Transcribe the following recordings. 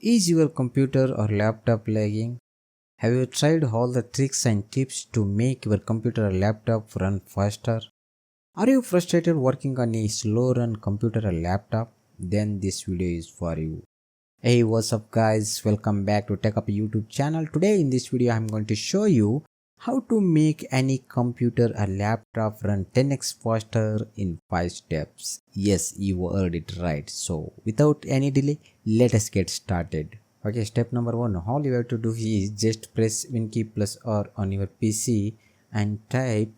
Is your computer or laptop lagging? Have you tried all the tricks and tips to make your computer or laptop run faster? Are you frustrated working on a slow run computer or laptop? Then this video is for you. Hey, what's up guys? Welcome back to TechUp YouTube channel. Today in this video I'm going to show you how to make any computer or laptop run 10x faster in 5 steps. Yes, you heard it right. So without any delay, let us get started. Okay, step number 1. All you have to do is just press Win key plus R on your PC and type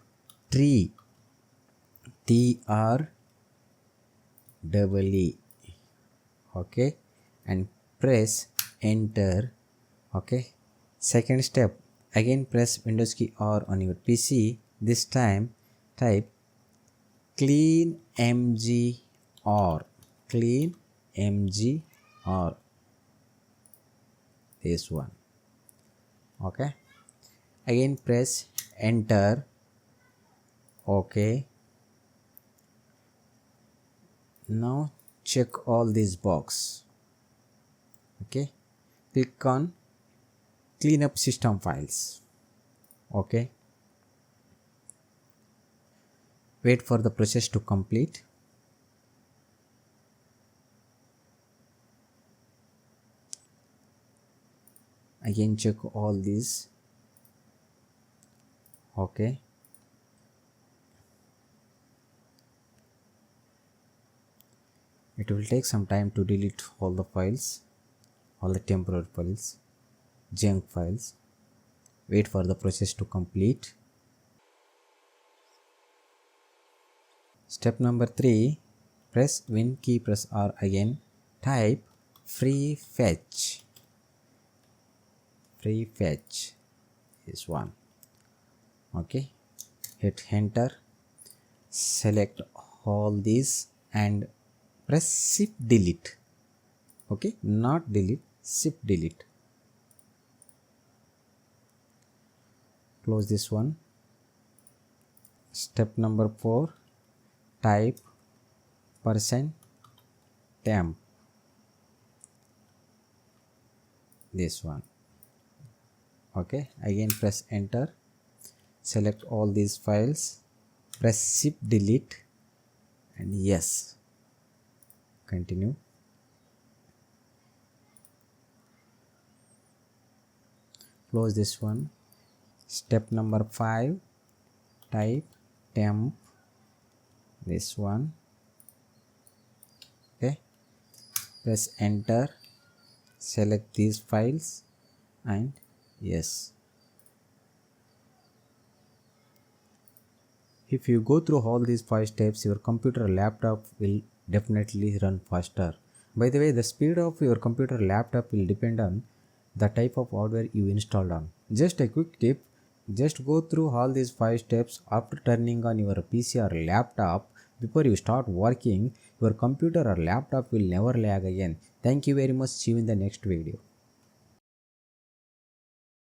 tree TREE. Okay, and press enter. Okay, second step, again press Windows key R on your PC. This time type clean mgr, clean mgr, this one. Okay, again press enter. Okay, now check all these box. Okay, click on clean up system files. Okay, wait for the process to complete. Again check all these. Okay, it will take some time to delete all the files, all the temporary files, junk files. Wait for the process to complete. Step number 3, press Win key plus R again, type free fetch is one. Okay, hit enter, select all these and press shift delete. Okay, not delete, shift delete. Close this one. Step number 4, type %temp, this one. Okay, again press enter, select all these files, press shift delete and yes, continue. Close this one. Step number 5, type temp, this one. Okay, press enter, select these files and yes. If you go through all these 5 steps, your computer or laptop will definitely run faster. By the way, the speed of your computer or laptop will depend on the type of hardware you installed on. Just a quick tip, just go through all these 5 steps after turning on your PC or laptop. Before you start working, your computer or laptop will never lag again. Thank you very much. See you in the next video.